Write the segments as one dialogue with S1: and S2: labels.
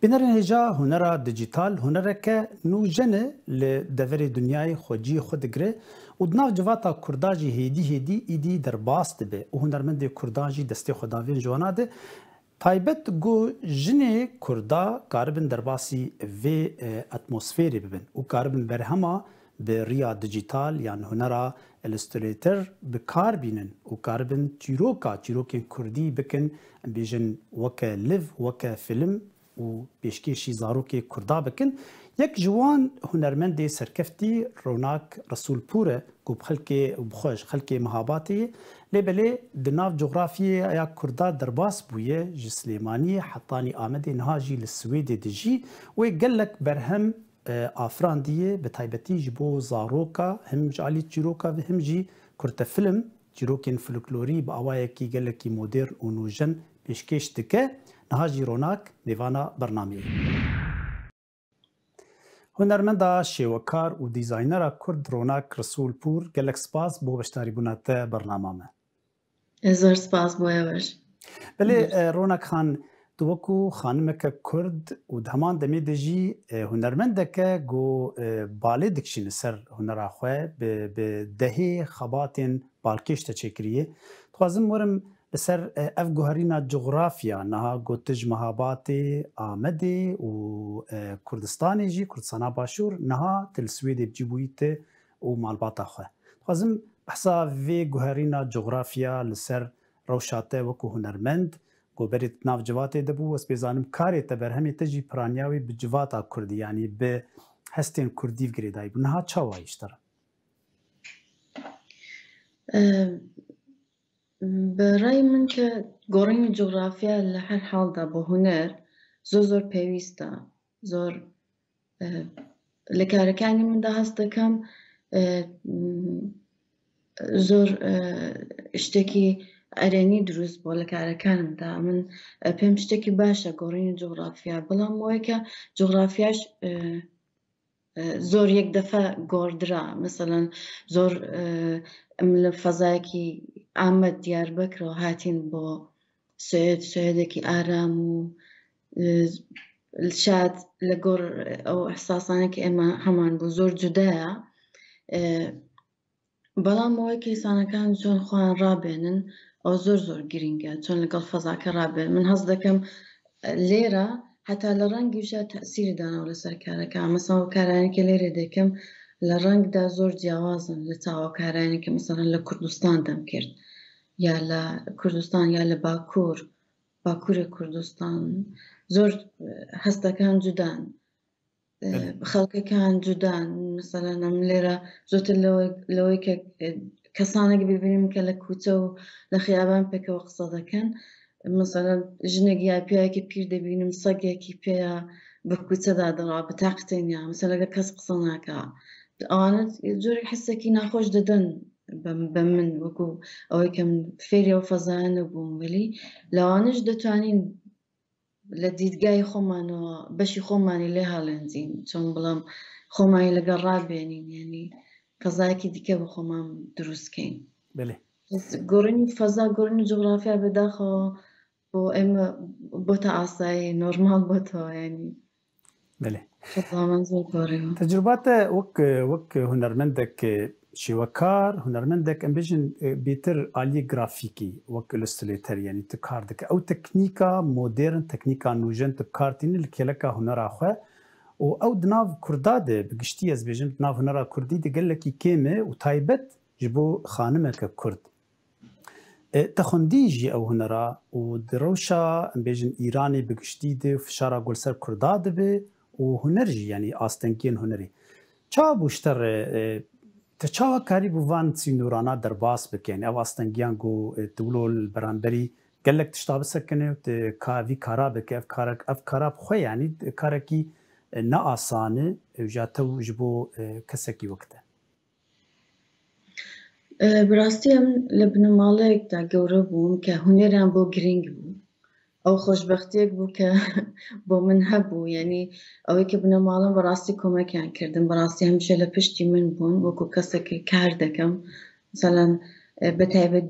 S1: بنرن هجا هنرا دیجیتال هنره که نوجنه لدور دنیای خودجی خود گره و دناو جواتا کرداجی هیدی ایدی در باست به و هنرمند کرداجی دسته خداوین جوانا ده تایبت گو جنه کردا کاربن در باسی و اتمسفری ببن و کاربن برهما به ریا دیجیتال یعنی هنرا الستریتر به کار بینن و کاربن چیروکین کردی بکن بیجن وکه لیو وکه فیلم و پیشکشی زاروکی کردا بکن یک جوان هنرمند سرکفتی روناک رسول پوره کو بخلکی و بخوش خلکی مهاباتی لبلی دناف جغرافی یا کردا درباس بویه جسلیمانی حطانی آمده نهاجی للسوید دجی و گلک برهم آفراندیه به تایبتی جبو زاروکا هم جالی چیروکا و هم جی کرت فیلم چیروکین فلکلوری با آوائه کی گلکی مدرن و نوجن پیشکش دکه نهاجی روناک دیوانا برنامه هنرمندا شیوکار و دیزاینر کرد روناک رسول پور گلک سپاس بو بشتاری بونات برنامه
S2: زور سپاس بویاوش
S1: بله روناک خان دوکو خانمک کرد و دهمان دمی دجی هنرمندک گو باله دکشین سر هنر خواه به دهی خباتین بالکش تچکریه خوازم ورم لسر اف گوهرینا جغرافیا نها گوتج مهابات آمده و کردستانی جی کردستانا باشور نها تلسوید بجیبویت و مالباتا خواه خوازم بحثا وی گوهرینا جغرافیا لسر روشاته وکو هنرمند گوبریت ناف جواته دبو وس بزانم کاری تبرهمی تجی پرانیاوی به جواتا کردی یعنی به هستین کردیف گریدای بنها چاوایش تر
S2: برای من که گورین جغرافیا لحر حال دا با هنر زور پیوسته زور لکارکانی من دا هست کم زور اشتکی ارانی دروست با لکارکانم دا من پیم اشتکی باشه گورین جغرافیا بلام موی که جغرافیاش زور یک دفعه گوردرا مثلا زور فضایکی آمد دیار بکر و هاتین با سویدکی آرام و شاید لگور او احساسانه که اما همان با زور جدایه بلام موی که سانکان چون خوان رابینن او زور گرینگه چون لگل فضاک رابین من هز دکم لیره حتی لرنگ وشا تأثیر دانا ولا سر كاركا مثلا كاراني كليري ديكم لرنگ دا زور جوازن لتاو كاراني كمثلا لكردستان دم كرد يا لكردستان يا لباكور باكور كردستان زور هستا كان جدان خلق كان جدان مثلا مليرا زوت لويك كسانك ببينم كلكوتو لخيابان بك وقصدا كان مثلا جنگی پیایی که پیر دبینم سگی که پیا بکوچه دادن بتاقتین یا مثلا کس قصنا که آنها جوری حسه کی نخوش دادن بمن وکو او کم فیری و فضان بوم ولی لانش دتوانین لدیدگاه خمانو بشی خمانی له لنزین چون بلام خمانی لقراب بینیم یعنی قضایی که دیگه بخمام درست کن.
S1: بله.
S2: گرینی فضا گرینی جغرافیا بداخل بو بوتا عصای نورمال بوتا یعنی
S1: بله
S2: خدا منظور کاریم
S1: تجربات وک هنرمندک شیوکار هنرمندک امبیشن بیتر آلی گرافیکی وک الستریتر یعنی تکاردک او تکنیکا مدرن تکنیکا نوجن تکارتین الکلکا هنر آخه او دناو کرداده بگشتی از بیشتر دناو هنر کردی دگلکی کیمه و تایبت جبو خانمک کرد تخنديجي او هنرا ودروشا بيجن ايراني بقشتيده فشارا قولسر كرداد به وهنرجي يعني آستنكين هنري چا بوشتر تچاوا كاري بوان سينورانا درباس بك يعني او آستنكيان قو تولو البرانبري قالك تشتاب سكنه كافي كارا بك اف كارا بخوي يعني كاركي نا آسانه وجاتو جبو كسكي وقته
S2: براستی هم لبنمالک دا گوره بوم که هنرم بو گرینگ بو او خوشبختیک بو که بو من هبو یعنی اوی که بنمالم براستی کمکیان کردم براستی همیشه لپشتی من بون وکو کسی که کردکم مثلا بەتایبەت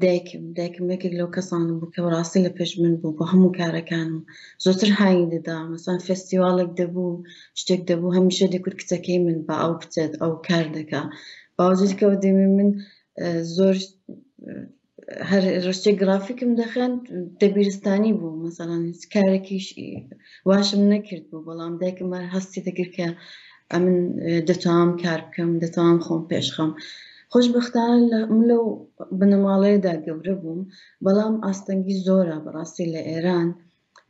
S2: دایکم یەکێک لەو کەسانم بوو کە بەڕاستی لە پێش من بوو بۆ هەموو کارەکانم زۆرتر هاینی دەدا مەسەڵەن فێستیڤالێک دەبوو شتێک دەبوو هەمیشە دەکوت کچەکەی من بە ئەو بچێت ئەو کار دەکا باوەجود کەەوە دەمێ من زۆر هەر ڕشتێک گرافیکم دەخێن دەبیرستانی بوو مەسەڵەن هیچ کارێکیش واشم نەکرد بوو بەڵام دایکم هەستی دەکرد کە من دەتوانم کار بکەم دەتوانم خۆم پێشخەم خۆشبەختانە من لەو بنەماڵەیەدا گەورە بووم بەڵام ئاستەنگی زۆرە بەڕاستی لە ئێران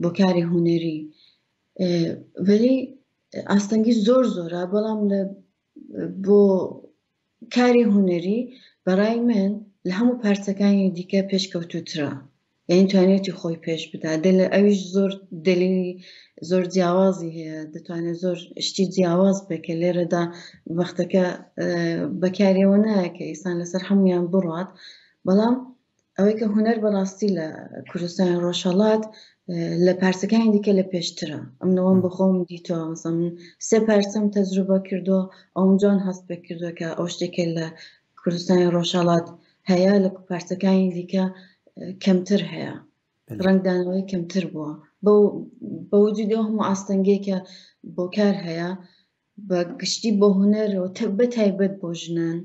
S2: بۆ کاری هونەری وەلی ئاستەنگی زۆرە بەڵام بۆ کاری هونەری بەڕای من لە هەموو پارچەکانی دیکە پێشکەوتووترە یعنی توانێتی خۆی پێش بدا ئەویش زۆر دلیلی زۆر جیاوازی هەیە دەتوانێت زۆر شتی جیاواز بکە لێرەدا وەختەکە بەکاریەوە نایە کە ئیسان لەسەر هەمویان بڕات بەڵام ئەوەی کە هونەر بەڕاستی لە کوردستانی ڕۆژهەڵات لە پارچەکانی دیکە لە پێشترە ئەمنەوەم بەخۆم دیتەوە مەسەڵەن 3 پارچەم تەجروبە کردووە ئەوم جوان هەست پێ کردووە کە ئەو شتێکە لە کوردستانی ڕۆژهەڵات هەیە لە پارچەکانی دیکە کەمتر هەیە ڕنگدانەوەی کەمتر بووە بە وجودی ئەو هەموو ئاستەنگێکە بۆ کار هەیە بە گشتی بۆ هونەرەوە بەتایبەت بۆ ژنان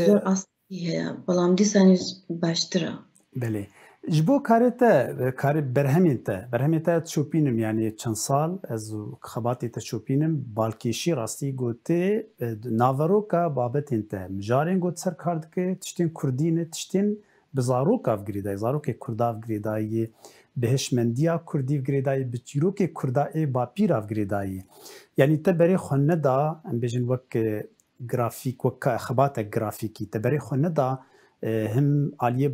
S2: زۆر ئاستی هەیە بەڵام دیسانی باشترە
S1: بەێ ji bo karê berhemên te çûpînim yanî çend sal ez û xebatê te çûpînim balkêşî rastî gotê naveroka babetên te mijarên got ser kar dike tiştên Kurdî ne tiştên bi zaroka girêdayî zarokê Kurda girêdayî bi hişmendiya Kurdî girêdayî bi çîrokê Kurda ê bapîra girêdayî yanî te berê xwe neda em bêjin wek grafîk wek xebatek grafîkî te berê xwe neda هم عالیه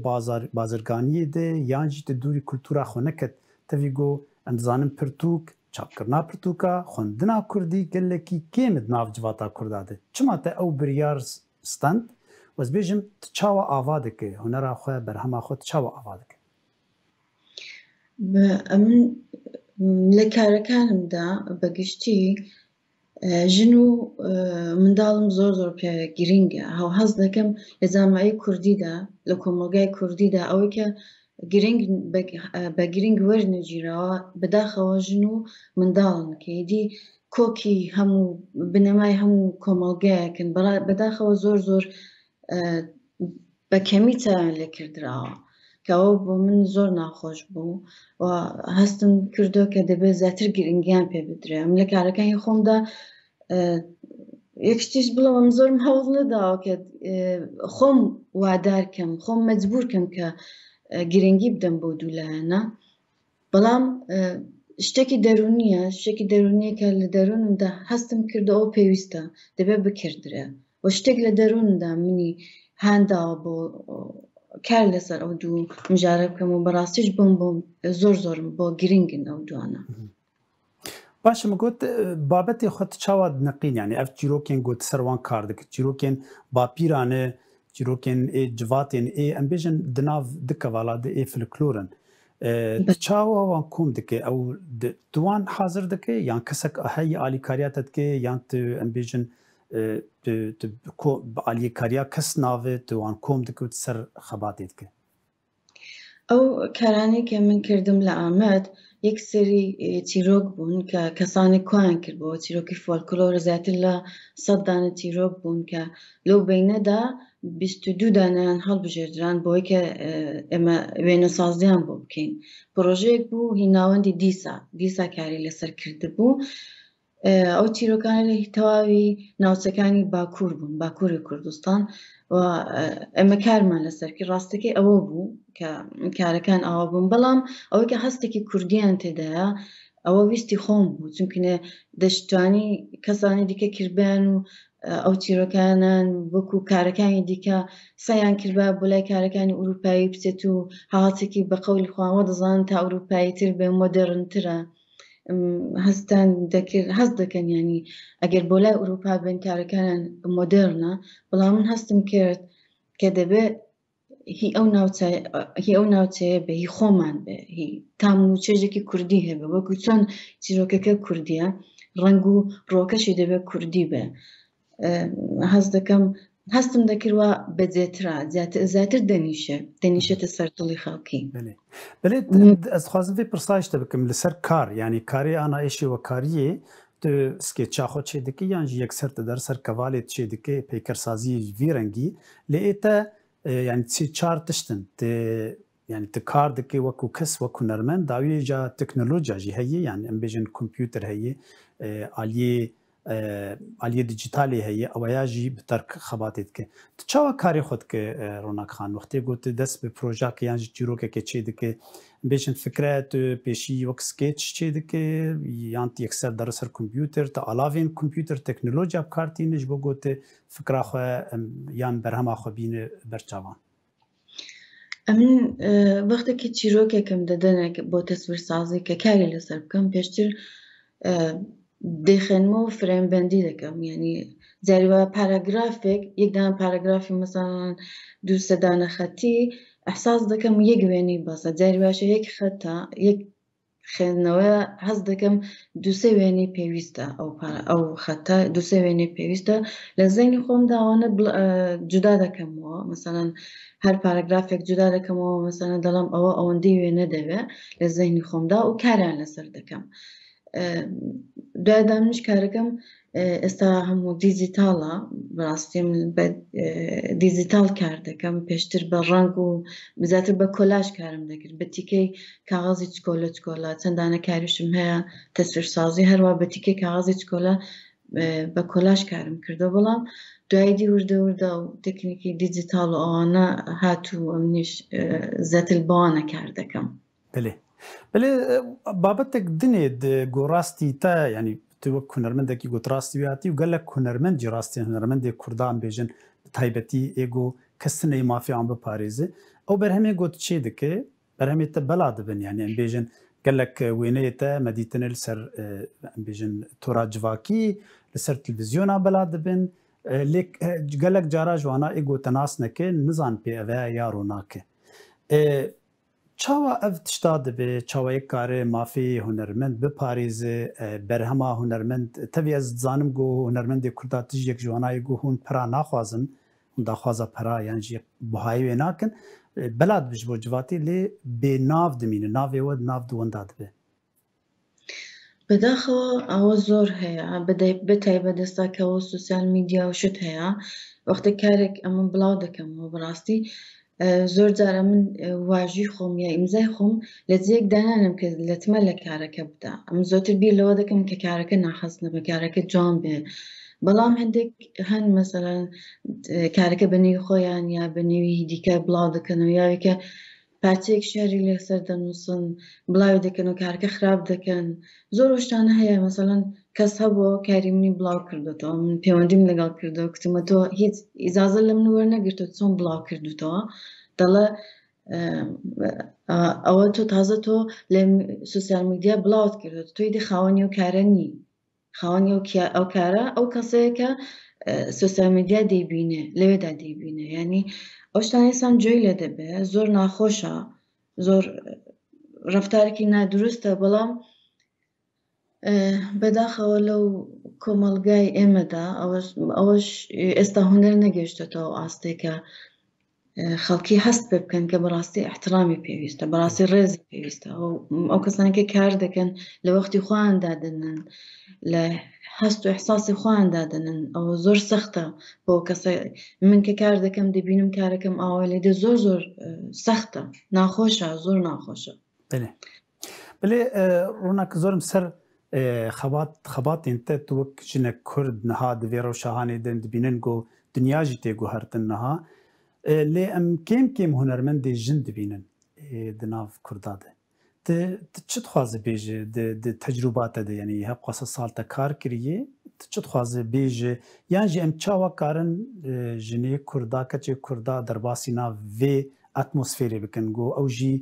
S1: بازرگانیه ده یان جی te dûrî kultura xwe neket tevî got em dizanin pirtûk çapkirina pirtûka xwendina Kurdî gelekî kêm di nav civata Kurda de çima te ew biryar stand ez bêjim tu çawa ava dike hunera xwe berhema xwe tu çawa ava dike
S2: من لە کارەکانمدا بەگشتی ژن و منداڵم زۆر پێ گرینگە هەو هەز دەکەم لە جامعەی کوردیدا لە کۆمەلگای کوردیدا ئەوەی کە بە گرنگ وەرنەگیرەوە بەداخەوە ژن و منداڵن کە هیدی کۆکی هەموو بنەمای هەموو کۆمەلگایەکن بەداخەوە زۆر بە کەمی چایان لێ کردراوە کەەوە بۆ من زۆر ناخۆش بوو و هەستم کردو کە دەبێت زیاتر گرنگیان پێ بدرێ من لە کارەکانی خۆمدا یەکشتیش بڵەوەم زۆرم هەوڵ نەداوە کە خۆم وادارکەم خۆم مەجبورکەم کە گرنگی بدەم بۆ دوولایەنە بەڵام شتێکی دەرونیە کە لە دەروونمدا هەستم کردەوە پێویستە دەبێت بکردرێ و شتێک لە دەرووندا منی هانداوە بۆ کار لەسەر ئەو دوو مژارە بکەم و بەڕاستیش بم بۆ زۆرم بۆ گرنگن ئەو دوانە
S1: باشە گوت بابەتی خۆت چاوا نەقین یانی ئەف چیرۆکێن گوت سەروان کار دەکرد چیرۆکێن باپیرانە چیرۆکێن جواتێن ئەم بێژن دناو دکەواڵا ئێ فلکلۆرن چاوەوان کۆم دکێ ئەو دوان حاضر دەکەی یان کەسێک هەیە ئالیکاریاتە دکێ یان ئەم بێژن ئالیکاریا کەس ناوێت دوان کۆم دەکەوت سەر خەباتێ دکە
S2: ئەو کارانەی کە من کردم لە ئامەد یەک سری چیرۆک بوون کە کەسانی کویان کردبەوە چیرۆکی فۆلکلۆر زیاتر لە 100 دانە چیرۆک بوون کە لەو بینەدا 22 دانیان هەڵبژێردران بۆی کە ئێمە وێنەسازیان بۆ بکەین پرۆژەیەک بوو هی ناوەندی دیسا کاری لەسەر کرده بوو ئەو چیرۆکانی لە تەواوی ناوچەکانی باکوور بوون باکووری کوردستان و ئەمە کارمان لەسەرکی ڕاستەکەی ئەوە بوو کە کارەکان ئەوە بوون بەڵام ئەوەی کە هەستێکی کوردیان تێدایە ئەوە ویستی خۆم بوو چونکە دەشتوانی کەسانی دیکە کردیان و ئەو چیرۆکانان وەکو کارەکانی دیکە سەیان کردبا بۆ لای کارەکانی ئوروپایی بچێت و هاواتێکی بە قەولی خواوە دەزانن تا ئوروپایی تر بێ مۆدێرنترە هەست دەکەن ینی ئەگەر بۆ لای ئوروپا بن کارەکانان مۆدێرنە بەڵام من هەستم کرد کە دەبێت هی ئەو ناوچەیە بە هی خۆمان بێ هی تام و چێژێکی کوردی هەبێ وەکو چۆن چیرۆکەکە کوردیە ڕنگ و ڕۆکەشی دەبێت کوردی بێ هەست دەکەم هەستم دەکردوە بەجێترا زیاتر دەنیشێتە سەر دڵی خەڵکی.
S1: بەێ ئەس خوازم vê pirsayîş te bikim li ser kar yanî karê ana êşî wekariyê tu skêça xwe çê dikî yan jî yekser te der kevalê çê dikê pêkersaziyê ji vî rengî lê ê te yanî çar tiştin yani tu kar dikê wekû kes wekû hunermend dawiyê ca teknolojiya jî heye yani em bêjin kompûter heye aliyê dîjîtalê heye eweya jî bi terk xebatê dike. Tu çawa karê xwe dike Ronak Xan wextê got tu dest bi projeyekê yan jî çîrokekê çê dike bêjin fikre tu pêşî wek sketch çê dike yan tu yekser dere ser kompûter tu alavên kompûter teknolojiya bikartîne ji bo got fikra xwe yan berhema xwe bîne berçavan.
S2: ئەمن وەختێکی چیرۆکێکم دەدەنێک بۆ تەسویرسازی کە کاری لەسەر بکەم پێشتر دەیخێنمەوە و فرێمبەندی دەکەم یعنی جاریوە پاراگرافێک یەکدان پاراگرافی مەسەڵەن دوو سێ دانە خەتی ئەحساس دەکەم یەک وێنەی بەسە جاریواشە یەک خەتە یەک خوێندنەوە هەست دەکەم دووسێ وێنەی پێویستە ئەو خەتە دووسێ وێنەی پێویستە لە زەینی خۆمدا ئەوانە جودا دەکەمەوە مەسەڵەن هەر پاراگرافێک جودا دەکەمەوە مەسەڵەن دەڵام ئەوە ئەوەندەی وێنە دەوێت لە زەینی خۆمدا و کاریان لەسەر دەکەم. دوای دامنیش کارەکەم ئێستا هەموو دیجیتاڵە بەڕاستی دیجیتال کار دەکەم پێشتر بە ڕنگ و بزاتر بە کۆلاژ کارم دەکرد بە تیکەی کاغەزی چکۆلە چەندانە کاریشم هەیە تەسویرسازی هەروە بە تیکەی کاغەزی چکۆلە بە کۆلاژ کارم کردو بەڵام دوایدی وردە و تکنیکی دیجیتال و ئەوانە هاتوو ئەمنیش زەتل بەوانە کار دەکەم.
S1: بەێ بابەتێک دنێ گۆڕاستی تا ینی tu wek hunermendekî got rastî hatî û gelek hunermend jî rastî hunermendê Kurdan bêjin bi taybetî êgo kestinê mafî an biparêze ew berhemê got çê dike berhemê te bela dibin yani em bêjin gelek wêneyê te medîtinê li ser em bêjin tora civakî li ser televîzyona bela dibin lê gelek cara ji wana êgo te nas neke nizan pê ev e ya ronake. Çawa ev tişta dibe çawayek kare mafê hunermend biparêze berhema hunermend tevî ez dizanim got hunermendê Kurda tu jî yek ji wanayê got hûn pira naxwazin hûn daxwaza pira yan jî buhayê wê nakin bela dibe ji bo civatê lê bênav dimîne navê we nav di winda dibe.
S2: بەداخەوە ئەوە زۆر هەیە بەتایبەت ئێستا کەەوە سوسیال میدیا و شت هەیە وەختێک کارێک ئەمە بڵاو دەکەمەوە بەڕاستی زۆر جارە من واژی خۆم یا ئیمزای خۆم لە جێک دانانم کە لەتمە لە کارەکە بدا ئەم زۆتر بیر لەوە دەکەم کە کارەکە ناخەستنە بە کارەکە جوان بێ بەڵام هەندێک هەن مەسەڵەن کارەکە بە نێوی خۆیان یا بە نێوی دیکە بڵاو دەکەنەوە یاوێکە پارچەیەک شاری لەسەر دەنووسن بڵاوی دەکەن و کارەکە خراپ دەکەن زۆر شتانە هەیە مەسەڵەن کەس هەبووە کاری منی بڵاو کردوتەوە من پەیوەندیم لەگەڵ کردەوە کتمە تۆ هیچ ئیجازە لە من وەرنەگرتووە چۆن بڵاو کردوتەوە دەڵێ ئەوە تۆ تازە تۆ لە سوسیال میدیا بڵاوت کردوێت تۆی دی خاوەنی و کارە نی خاوەنی ئەو کارە ئەو کەسەیەکە سوسیال میدیا دەیبینێ لەوێدا دەیبینێ ینی ئەو شتان ئێسان جۆی لێ دەبێت زۆر ناخۆشە زۆر ڕەفتارێکی نادروستە بەڵام بەداخەوە لەو کۆمەڵگای ئێمەدا ئەوەش ئێستا هونەر نەگەیشتێتەوە ئاستێکە خەڵکی هەست پێ بکەن کە بەڕاستی احترامی پێویستە بەڕاستی ڕێزی پێویستە ئەو کەسانێکە کار دەکەن لە وەختی خۆیان دادنن لە هەست و احساسی خۆیان دادنن ئەوە زۆر سەختە بۆ کەسە من کە کار دەکەم دەبینم کارەکەم ئاوا لێدە زۆر سەختە ناخۆشە زۆر ناخۆشە
S1: بلێ ڕووناک زۆرم سەر خەباتên te tu wek jinek Kurd niha divê rewşahanê de dibînin got dinya jî tê guhertin niha lê em kêm hunermendê jin dibînin di nav Kurda de tu çi dixwaze bêje di tecrûbata de yanî hep qasa sal te kar kiriye tu çi dixwaze bêje yan jî em çawa karin jinê Kurda keçê Kurda derbasî nav vê atmosfêrê bikin got ew jî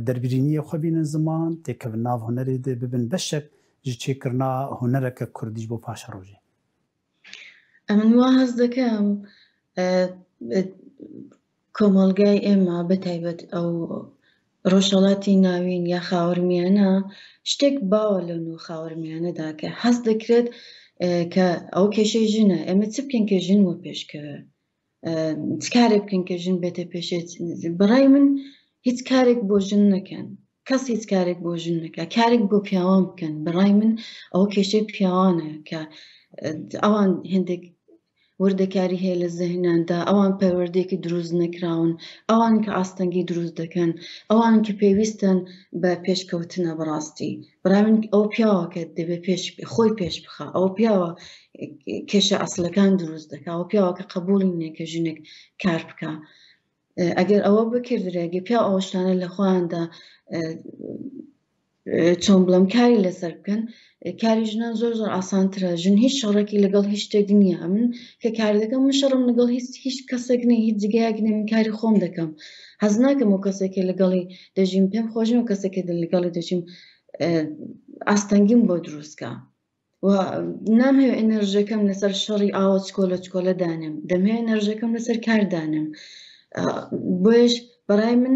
S1: derbirîniyê xwe bînin ziman têkevin nav hunerê de bibin beşek ji çêkirina hunereke Kurdî ji bo paşa rojê.
S2: Min wa hez dikim کۆمەڵگای ئێمە بەتایبەت ئەو ڕۆژهەڵاتی ناوین یا خاوەرمیانە شتێک باوە لە نۆ خاوەرمیانەدا کە هەست دەکرێت کە ئەو کێشەی ژنە ئێمە چ بکەین کە ژن وە پێشکەوە کارێک بکەن کە ژن بێتە پێشێت بەڕای من هیچ کارێک بۆ ژن نەکەن کەس هیچ کارێک بۆ ژن نەکە کارێک بۆ پیاوان بکەن بەڕای من ئەوە کێشەی پیاوانە کە ئەوان هێندێک وردەکاری هەیە لە زەهناندا ئەوان پەروەردەیەکی دروست نەکراون ئەوان کە ئاستەنگی دروست دەکەن ئەوان کە پێویستن بە پێشکەوتنە بەڕاستی بەڕای من ئەو پیاوەکە دەبێت خۆی پێش بخە ئەو پیاوە کێشە ئەسڵەکان دروست دەکات ئەو پیاوە کە قبوڵی نییە کە ژنێک کار بکە ئەگەر ئەوە بکردرێگە پیا ئەو شتانە لە خۆیاندا چۆن بڵم کاری لەسەر بکەن کاری ژنان زۆر زۆر ئاسانترە ژن هیچ شەڕێکی لەگەڵ هیچ شتێک نییە من کە کار دەکەم من شەڕم لەگەڵ هیچ کەسێک نیە هیچ جگایەک نیە من کاری خۆم دەکەم حەز ناکەم و کەسێکی لەگەڵی دەژیم پێم خۆشم و کەسێکی لەگەڵی دەژیم ئاستەنگیم بۆ دروستکە و نامهەیە ئەنەرژەکەم لەسەر شەڕی ئاوە چکۆلە دانم دەمهەیە ئەنەرژەکەم لەسەر کار دانم بۆیش بەڕای من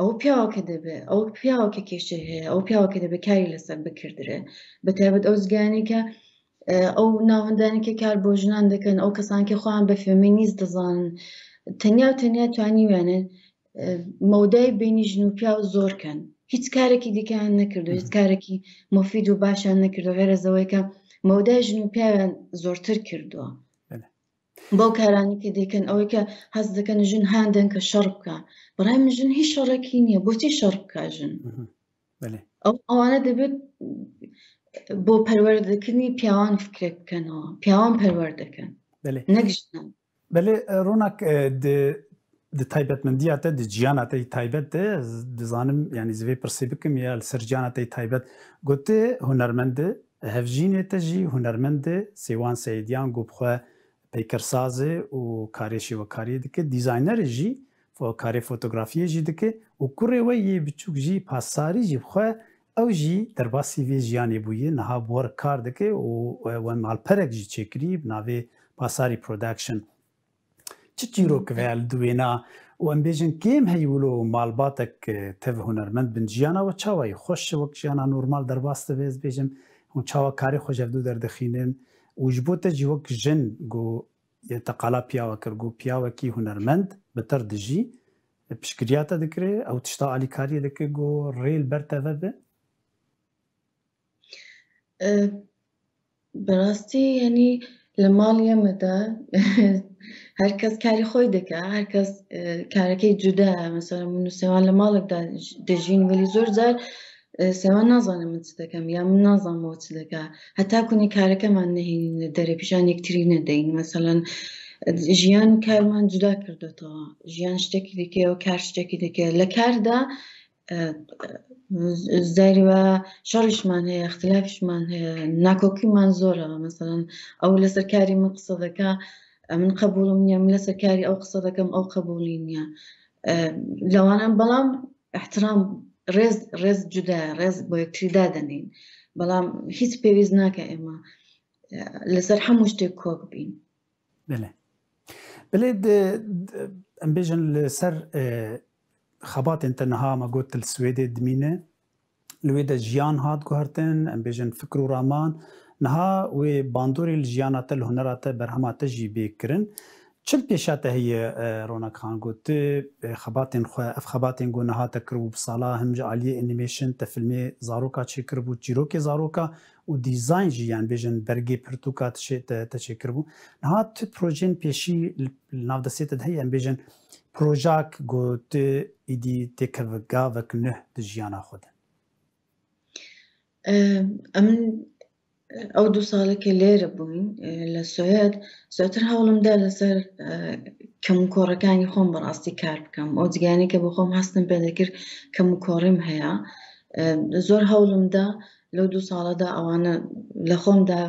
S2: ئەو پیاوەکە دەبێت ئەو پیاوەکە کێشە هەیە ئەو پیاوەکە دەبێت کاری لەسەر بکردرێ بەتایبەت ئەو زگانی کە ئەو ناوەندانی کە کار بۆ ژنان دەکەن ئەو کەسان کە خۆیان بە فێمینیست دەزانن تەنیا توانیوێنن مەودای بینی ژن و پیاو زۆرکەن هیچ کارێکی دیکەیان نەکردو هیچ کارێکی مفید و باشیان نەکردو غێر لەوەی کە مەودای ژن و پیاویان زۆرتر کردووە بۆ کارانی کە دەکەن ئەوەی کە هەست دەکەن ژن هاندن کە شەڕ بکە بەڕای من ژن هیچ شەڕێکی نییە بۆچی شەڕ بکە ژن ئەوانە دەبێت بۆ پەروەردەکردنی پیاوان فکرێک بکەنەوە پیاوان پەروەردەکەن نەک ژنان
S1: بەڵێ ڕۆناک تایبەتمەندیاتە جیاناتەی تایبەت دەزانم ینی زوێ پرسی بکەم یا لەسەر جیاناتەی تایبەت گوتێ هونەرمەندە هەڤژینێتە ژی هونەرمەندە سێوان سەیدیان گوبخوا پیکرسازه و کارشی و کاری دکه دیزاینر جی و کاری فوتوگرافی جی دکه و کوره و یه بچوک جی پاساری جی بخواه او جی در باسی وی جیانی بویه نها بور کار دکه و مالپرک جی چکری بناوی پاساری پرودکشن چه چیرو که ویل دوینا و ام بیجن کم هیولو مالباتک تف هنرمند بن جیانا و چاوی خوش وقت جیانا نورمال در باسته ویز بیجم و چاوا کاری خوش افدو در دخینن وجبوته جوك جن جو يتقالا بياوا كرجو بياوا كي هنرمند بتردجي بشكرياتا ذكري او تشتا علي كاري ذكري جو ريل برتا فبه
S2: براستي يعني لماليا مدى هركز كاري خوي دكا هركز كاركي جدا مثلا منو سوان لمالك دا دجين ولي زور زار سێوان نازانم من چ دەکەم یا من نازانمەوە چ دەکا هەتا کونی کارەکەمان نەهێنینە دەرێ پیشان یەکتری نەدەین مەسەڵەن ژیان و کارمان جودا کردوێتەوە ژیان شتێکی دیکەیە و کار شتێکی دەکەیە لە کاردا زاریوە شەڕیشمان هەیە اختلافیشمان هەیە ناکۆکیمان زۆرە مەسەڵەن ئەو لەسەر کاری من قسە دەکا من قبوڵم نییە من لەسەر کاری ئەو قسە دەکەم ئەو قبوڵی نییە لەوانە بەڵام احترام ڕێز جودا ڕێز بۆ یەکتری دادەنین بەڵام هیچ پێویست ناکە ئێمە لەسەر هەموو شتێک کۆک بین
S1: بلێ ئەم بێژن لەسەر خەباتێن تەنها مەگوت سوێدێ دمینە لێدە ژیان هات گوهرتن ئەم بێژن فکر و ڕامان نها وێ باندۆری ژیاناتە لە هونەراتە بەرهەماتە ژی بێکردن چل پێشاتە هەیە ڕۆناکخان گوت خەباتێن خۆ ئەف خەباتێن گۆ نەهاتە کرد و ساڵا هەمجە عالیە ئەنیمێشن تە فیلمێ زارۆکا چێکرد بوو چیرۆکێ زارۆکا و دیزاین ژی یان بێژن بەرگێ پرتوکا تەچێکرد بوو نەهات پرۆژێن پێشی ناودەسێتت هەیە ئەم بێژن پرۆژاک گوت ئیدی تێکەڤگا vekne di jiyana xwe de
S2: ئەمن ئەو 2 ساڵێکی لێرە بووین لە سوێد زۆرتر هەوڵمدا لەسەر کەموکۆڕەکانی خۆم بەڕاستی کار بکەم ئەو جگانی کە بۆ خۆم هەستم پێ دەکرد کەموکۆڕیم هەیە زۆر هەوڵمدا لەو 2 ساڵەدا ئەوانە لە خۆمدا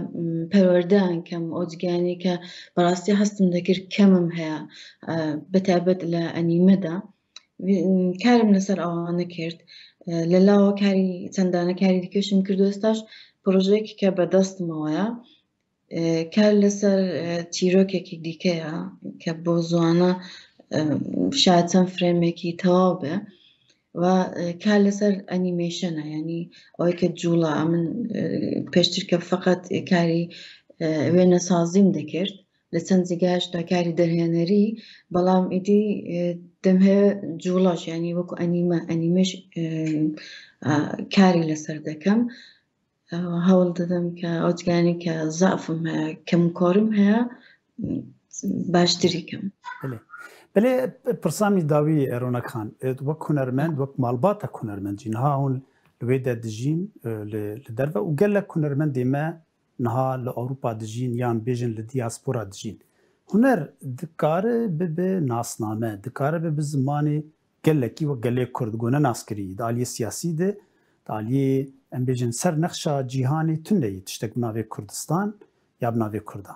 S2: پەروەردەیان کەم ئەو جگانی کە بەڕاستی هەستم دەکرد کەمم هەیە بەتایبەت لە ئەنیمەدا کارم لەسەر ئەوانە کرد لەلاوە کاری چەندانە کاری دیکەشم کردو ئێستاش پرۆژەیەکی کە بەدەستمەوەیە کار لەسەر چیرۆکێکی دیکەیە کە بۆ زوانە شاید چەند فرێمێکی تەواو بێ و کار لەسەر ئەنیمێشنە یعنی ئەوەی کە جوڵە من پێشتر کە فقط کاری وێنەسازیم دەکرد لسنزجاج دكاري درهنري بلام إدي دمها جولاش يعني وكو أنيمش كاري لسر دكم هول ددم كأوتجاني كزعفم كمكارم باشتري كم.
S1: بله پرسامی داوی رونا خان وک هنرمند وک مالبات هنرمند جنها هون لويدا دجين لدربه وقال هنرمند ما نها لأوروبا دجين يان بيجن لدياسبورا دجين هنر دكار بناسنامه دكار بزماني قال لك وقال لك كرد قونا ناسكري دالي سياسي ده دالي ام بيجن سر نخشا جيهاني تنلي تشتك بناوي كردستان يا بناوي كردان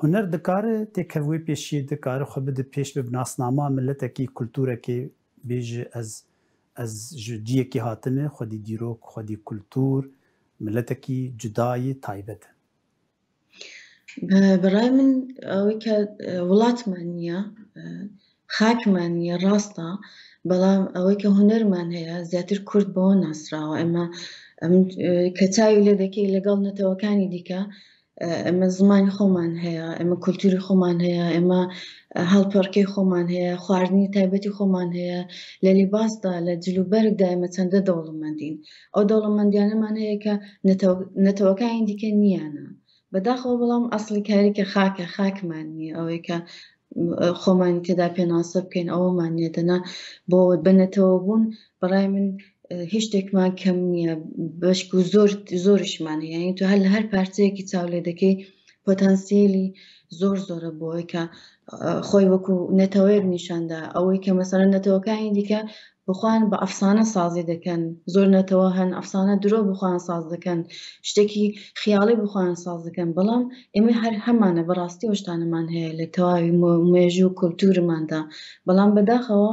S1: هنر دکاره تکوی پیشی دکاره خود به پیش به ناسنامه ملت کی کلتور کی بیج از جدیه کی هاتنه خودی دیروک خودی کلتور ملت کی جدایی تایبت.
S2: برای من اوی که ولات منیا خاک منیا راستا بلام اوی که هنر من هیا زیاتر کرد با نصرا و اما کتایی لدکی لقال نتوکانی دیکا اما زمان خومان هيا اما كولتوري خومان هيا اما هالباركي خومان هيا خواردني تايبتي خومان هيا للباس دا لجلوبرگ دا اما تنده دولمندين او دولمنديانا من هيا كا نتوكا عندي كنيانا بداخل بلام اصلي كاري خاك ماني او كا خوماني تدا بيناسب كين او ماني دنا بود بنتوبون براي من هیچ ما کم نیه باشکو زورش منه یعنی تو هر پرتیه که تولده که پتانسیلی زوره بوی که خوی وکو نتویر نشانده اوی که مثلا نتوکه ایندی که بخوان با افسانه سازی دکن زور نتوهن افسانه درو بخوان ساز دکن شتکی خیالی بخوان ساز دکن بلام امی همانه براستی وشتانه من هی لتوای موجو کلتور من ده بلام بداخل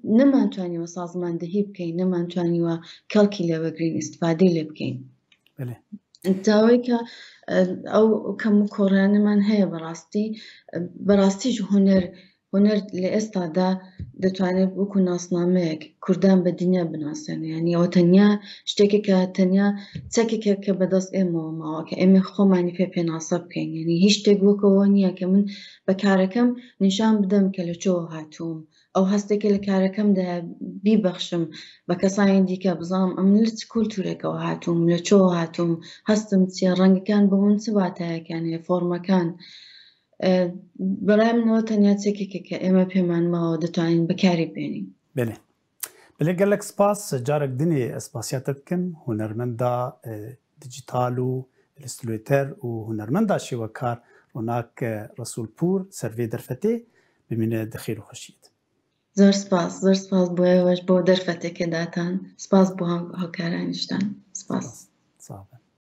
S2: نمانتوانی و سازماندهی بکەین نەمانتوانی و کەڵکی لێوەگرین استفادەی لێ بکەین ئەوەی کە ئەو کەم و کۆڕیانەمان هەیە بەڕاستیش هونەر لە ئێستادا دەتوانێت وەکو ناسنامەیەک کوردان بە دنیا بناسێن یعنی ئەوە تەنیا شتێکێکە تەنیا چەکێکە کە بەدەست ئێمەوە ماوە کە ئێمە خۆمانی پێناسە بکەین یعنی هیچ شتێک وەکەوە نییە کە من بە کارەکەم نیشان بدەم کە لە چۆ هاتووم ئەو هەستێکی لە کارەکەمدا بیبەخشم بە کەسانی دیکە بزانم ئەم لە چ کولتورێکەوە هاتووم لە چۆ هاتووم هەستم چیە ڕەنگەکان بە من چ واتایەکان هەیە فۆرمەکان برای منەوە تەنیا چێکێکە کە ئێمە پێمان ماوە دەتوانین بەکاری بێنین
S1: بلێ گەلێک سپاس جارێک دنێ ئەسپاسیاتە بکەم هونەرمەندا دیجیتال و ئیلسترۆیتەر و هونەرمەندا شێوەکار ڕۆناک ڕەسوولپوور سەروێ دەرفەتێ ببینێ دەخێر و خۆشیت
S2: زۆر سپاس بۆ ئێوەش بۆ دەرفەتێکێداتان سپاس بۆ هاوکارانیشتان سپاس